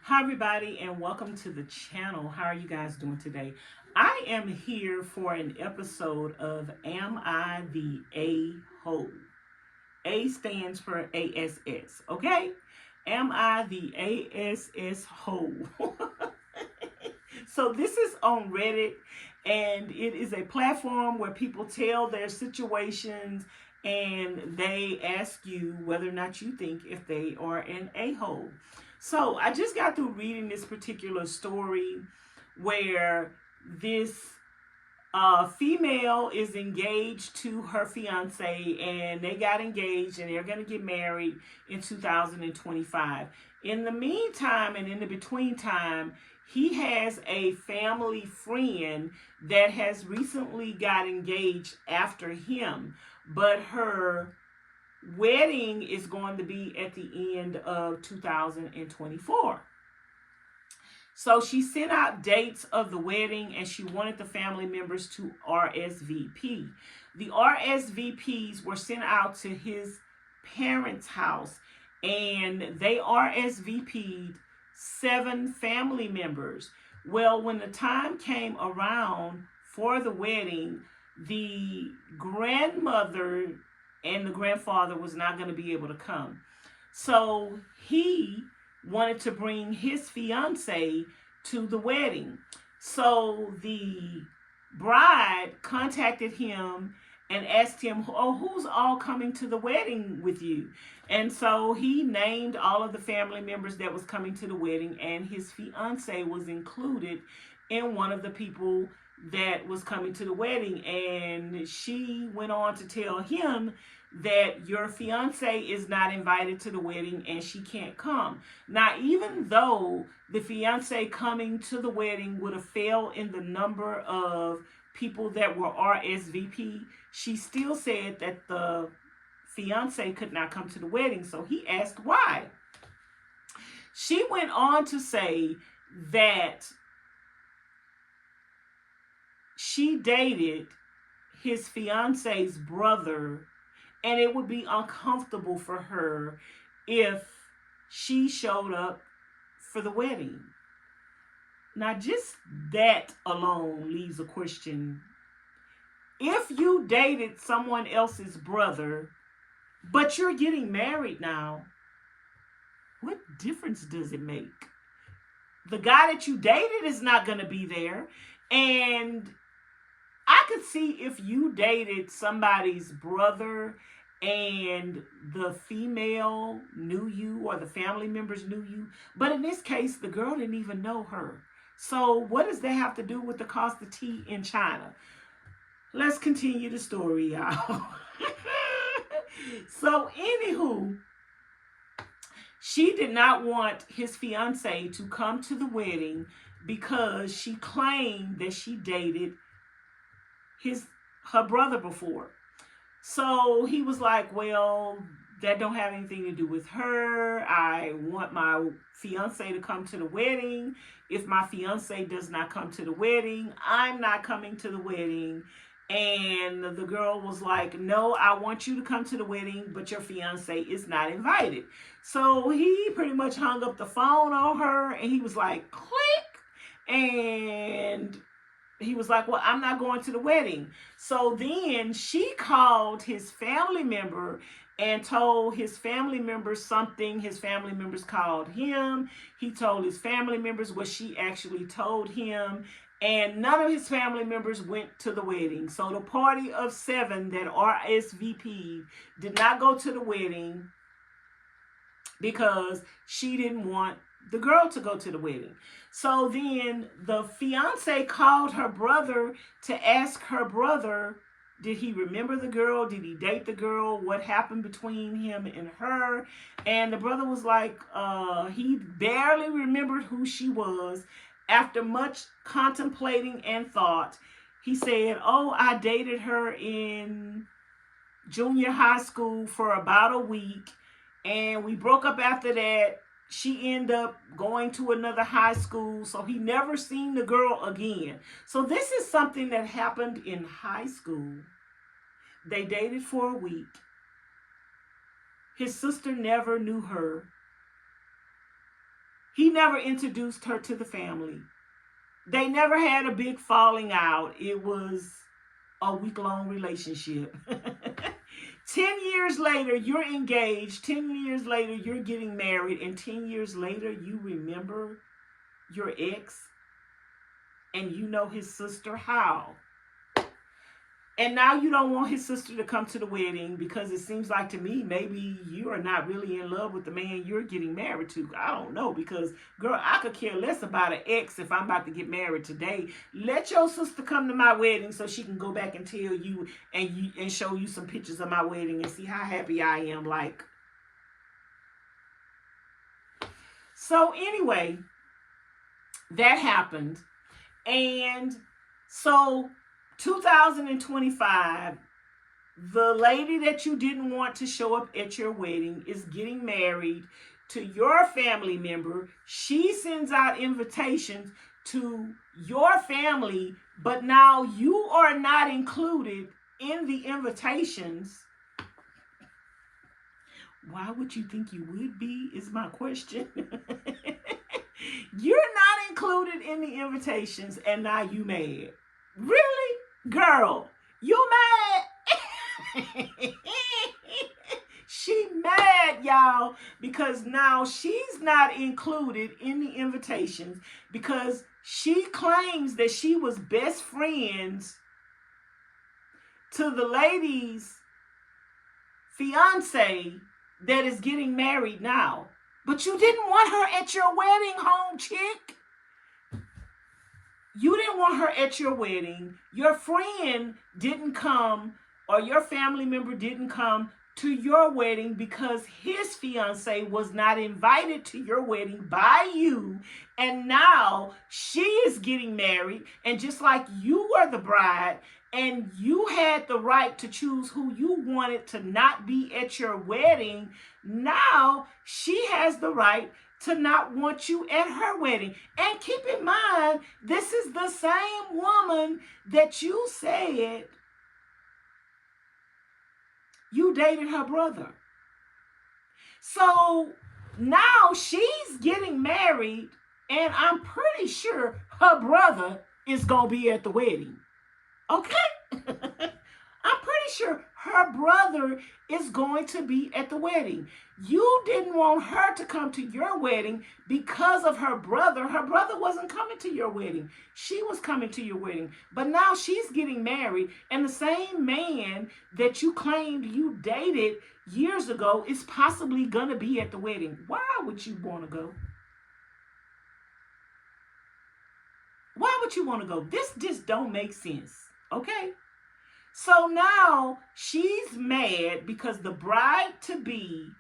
Hi, everybody, and welcome to the channel. How are you guys doing today? I am here for an episode of Am I the A-hole? A stands for ASS, okay? Am I the ASS hole? So this is on Reddit, and it is a platform where people tell their situations and they ask you whether or not you think if they are an a-hole. So I just got through reading this particular story where this female is engaged to her fiance, and they got engaged and they're going to get married in 2025. In the meantime and in the between time, he has a family friend that has recently got engaged after him, but her wedding is going to be at the end of 2024. So she sent out dates of the wedding and she wanted the family members to RSVP. The RSVPs were sent out to his parents' house and they RSVP'd 7 family members. Well, when the time came around for the wedding, the grandmother and the grandfather was not going to be able to come. So he wanted to bring his fiance to the wedding. So the bride contacted him and asked him, oh, who's all coming to the wedding with you? And so he named all of the family members that was coming to the wedding, and his fiance was included in one of the people that was coming to the wedding. And she went on to tell him that your fiance is not invited to the wedding and she can't come. Now, even though the fiance coming to the wedding would have fell in the number of people that were RSVP, she still said that the fiance could not come to the wedding. So he asked why. She went on to say that she dated his fiance's brother and it would be uncomfortable for her if she showed up for the wedding. Now, just that alone leaves a question. If you dated someone else's brother, but you're getting married now, what difference does it make? The guy that you dated is not going to be there. And I could see if you dated somebody's brother and the female knew you or the family members knew you. But in this case, the girl didn't even know her. So what does that have to do with the cost of tea in China? Let's continue the story, y'all. So anywho, she did not want his fiance to come to the wedding because she claimed that she dated her brother before. So he was like, well, that don't have anything to do with her. I want my fiance to come to the wedding. If my fiance does not come to the wedding, I'm not coming to the wedding. And the girl was like, no, I want you to come to the wedding, but your fiance is not invited. So he pretty much hung up the phone on her and he was like, click. And he was like, well, I'm not going to the wedding. So then she called his family member and told his family members something. His family members called him. He told his family members what she actually told him. And none of his family members went to the wedding. So the party of 7 that RSVP'd did not go to the wedding because she didn't want the girl to go to the wedding. So then the fiance called her brother to ask her brother, did he remember the girl? Did he date the girl? What happened between him and her? And the brother was like, he barely remembered who she was. After much contemplating and thought, he said, oh, I dated her in junior high school for about a week, and we broke up after that. She ended up going to another high school, so he never seen the girl again. So this is something that happened in high school. They dated for a week. His sister never knew her. He never introduced her to the family. They never had a big falling out. It was a week-long relationship. 10 years later, you're engaged. 10 years later, you're getting married. And 10 years later, you remember your ex and you know his sister. How? And now you don't want his sister to come to the wedding because it seems like to me maybe you are not really in love with the man you're getting married to. I don't know, because girl, I could care less about an ex if I'm about to get married today. Let your sister come to my wedding so she can go back and tell you and show you some pictures of my wedding and see how happy I am. Like, so anyway, that happened. And so 2025, the lady that you didn't want to show up at your wedding is getting married to your family member. She sends out invitations to your family, but now you are not included in the invitations. Why would you think you would be, is my question. You're not included in the invitations, and now you mad. Really? Girl, you mad? She mad, y'all, because now she's not included in the invitations because she claims that she was best friends to the lady's fiance that is getting married now. But you didn't want her at your wedding, home chick. You didn't want her at your wedding. Your friend didn't come, or your family member didn't come to your wedding because his fiance was not invited to your wedding by you. And now she is getting married. And just like you were the bride and you had the right to choose who you wanted to not be at your wedding, now she has the right to not want you at her wedding. And keep in mind, this is the same woman that you said you dated her brother. So now she's getting married, and I'm pretty sure her brother is going to be at the wedding. Okay? I'm pretty sure her brother is going to be at the wedding. You didn't want her to come to your wedding because of her brother. Her brother wasn't coming to your wedding. She was coming to your wedding. But now she's getting married, and the same man that you claimed you dated years ago is possibly going to be at the wedding. Why would you want to go? Why would you want to go? This just don't make sense. Okay? So now she's mad because the bride-to-be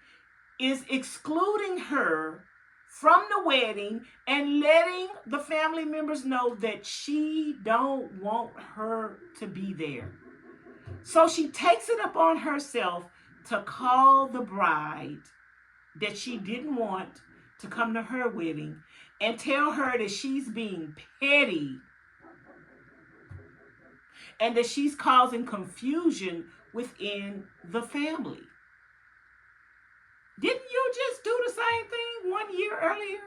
is excluding her from the wedding and letting the family members know that she don't want her to be there. So she takes it upon herself to call the bride that she didn't want to come to her wedding and tell her that she's being petty and that she's causing confusion within the family. Didn't you just do the same thing 1 year earlier?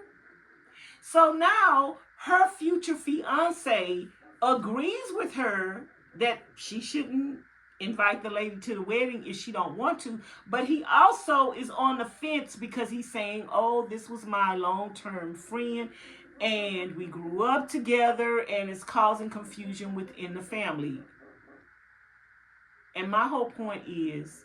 So now her future fiance agrees with her that she shouldn't invite the lady to the wedding if she don't want to. But he also is on the fence because he's saying, oh, this was my long-term friend and we grew up together, and it's causing confusion within the family. And my whole point is,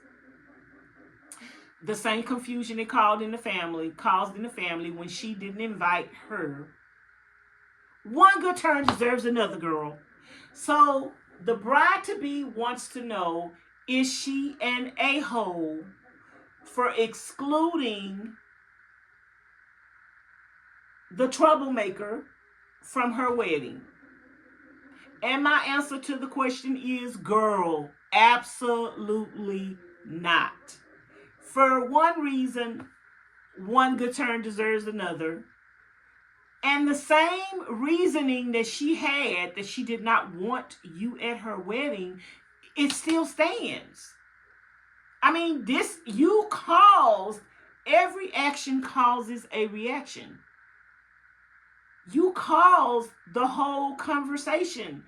the same confusion it caused in the family when she didn't invite her. One good turn deserves another, girl. So the bride-to-be wants to know, is she an a-hole for excluding the troublemaker from her wedding? And my answer to the question is, girl, absolutely not. For one reason, one good turn deserves another. And the same reasoning that she had, that she did not want you at her wedding, it still stands. I mean, every action causes a reaction. You caused the whole conversation.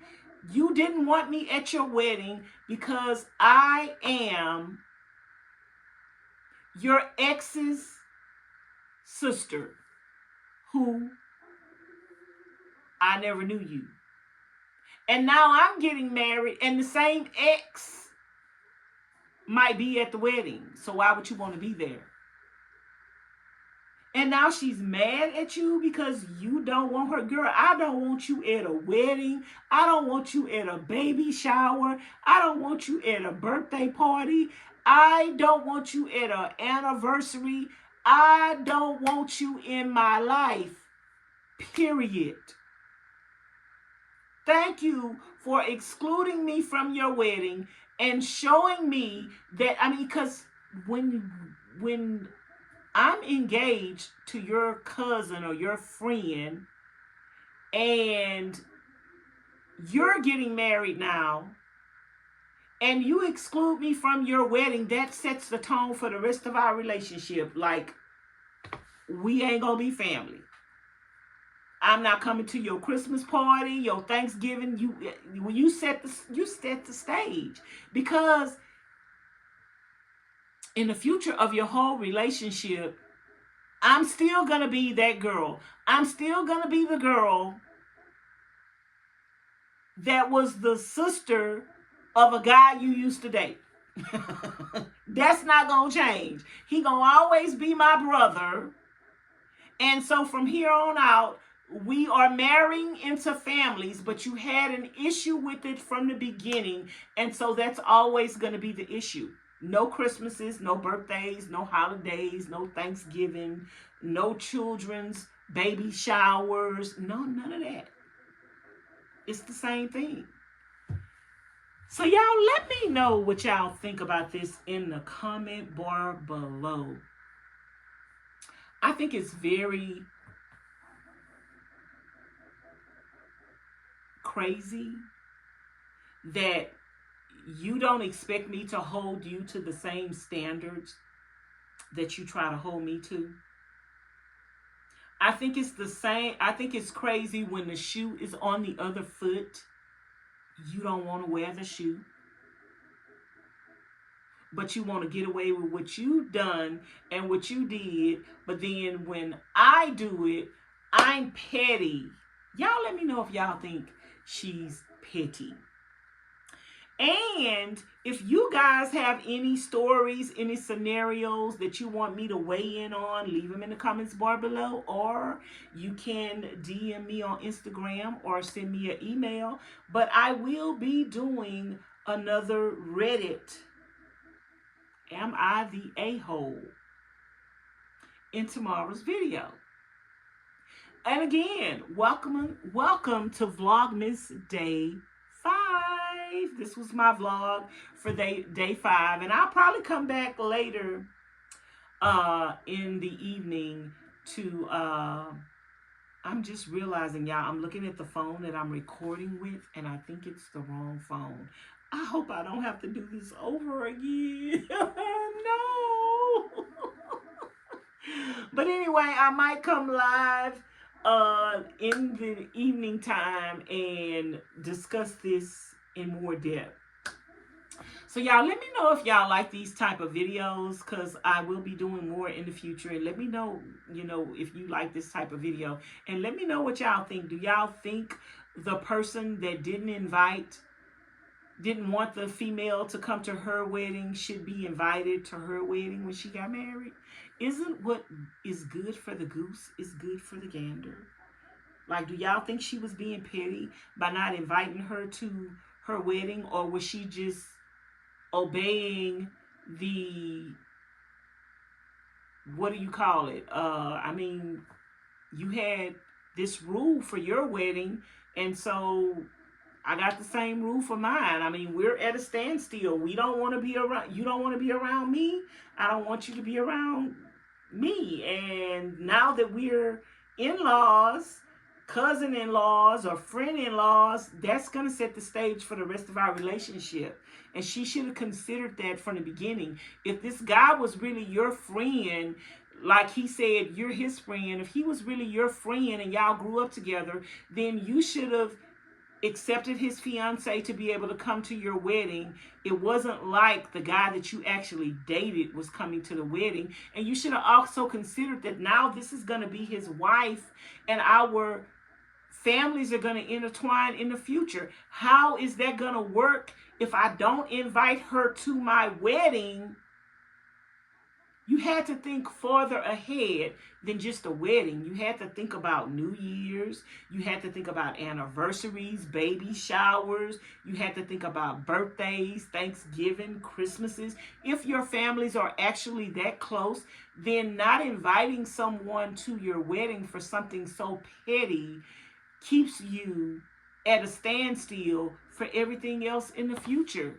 You didn't want me at your wedding because I am your ex's sister who I never knew you. And now I'm getting married and the same ex might be at the wedding. So why would you want to be there? And now she's mad at you because you don't want her. Girl, I don't want you at a wedding. I don't want you at a baby shower. I don't want you at a birthday party. I don't want you at an anniversary. I don't want you in my life. Period. Thank you for excluding me from your wedding and showing me that, because when I'm engaged to your cousin or your friend and you're getting married now and you exclude me from your wedding, that sets the tone for the rest of our relationship. Like, we ain't gonna be family. I'm not coming to your Christmas party, your Thanksgiving. You set the stage, because in the future of your whole relationship, I'm still gonna be that girl. I'm still gonna be the girl that was the sister of a guy you used to date. That's not gonna change. He gonna always be my brother. And so from here on out, we are marrying into families, but you had an issue with it from the beginning. And so that's always going to be the issue. No Christmases, no birthdays, no holidays, no Thanksgiving, no children's baby showers. No, none of that. It's the same thing. So y'all, let me know what y'all think about this in the comment bar below. I think it's very crazy that you don't expect me to hold you to the same standards that you try to hold me to. I think it's the same. I think it's crazy when the shoe is on the other foot. You don't want to wear the shoe, but you want to get away with what you've done and what you did. But then when I do it, I'm petty. Y'all let me know if y'all think she's petty. And if you guys have any stories, any scenarios that you want me to weigh in on, leave them in the comments bar below, or you can DM me on Instagram or send me an email. But I will be doing another Reddit, Am I the A-hole, in tomorrow's video. And again, welcome to Vlogmas Day 5. This was my vlog for day 5. And I'll probably come back later in the evening to... I'm just realizing, y'all, I'm looking at the phone that I'm recording with, and I think it's the wrong phone. I hope I don't have to do this over again. No. But anyway, I might come live in the evening time and discuss this in more depth. So y'all, let me know if y'all like these type of videos, because I will be doing more in the future. And let me know, if you like this type of video. And let me know what y'all think. Do y'all think the person that didn't want the female to come to her wedding should be invited to her wedding when she got married? Isn't what is good for the goose is good for the gander? Like, do y'all think she was being petty by not inviting her to her wedding? Or was she just obeying the, what do you call it? You had this rule for your wedding, and so I got the same rule for mine. We're at a standstill. We don't want to be around, you don't want to be around me. I don't want you to be around me. And now that we're in-laws, cousin-in-laws, or friend-in-laws, that's going to set the stage for the rest of our relationship. And she should have considered that from the beginning. If this guy was really your friend, like he said, you're his friend. If he was really your friend and y'all grew up together, then you should have accepted his fiance to be able to come to your wedding. It wasn't like the guy that you actually dated was coming to the wedding. And you should have also considered that now this is going to be his wife and our families are going to intertwine in the future. How is that going to work if I don't invite her to my wedding? You had to think farther ahead than just a wedding. You had to think about New Year's. You had to think about anniversaries, baby showers. You had to think about birthdays, Thanksgiving, Christmases. If your families are actually that close, then not inviting someone to your wedding for something so petty keeps you at a standstill for everything else in the future.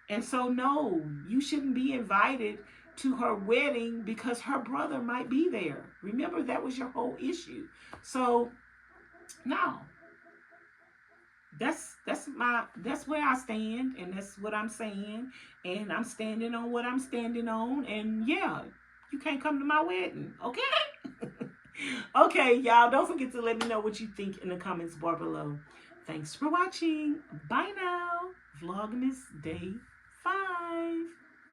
And so, no, you shouldn't be invited to her wedding because her brother might be there. Remember, that was your whole issue. So, no, that's where I stand, and that's what I'm saying, and I'm standing on what I'm standing on. And yeah, you can't come to my wedding, okay? Okay, y'all, don't forget to let me know what you think in the comments bar below. Thanks for watching. Bye now. Vlogmas Day 5.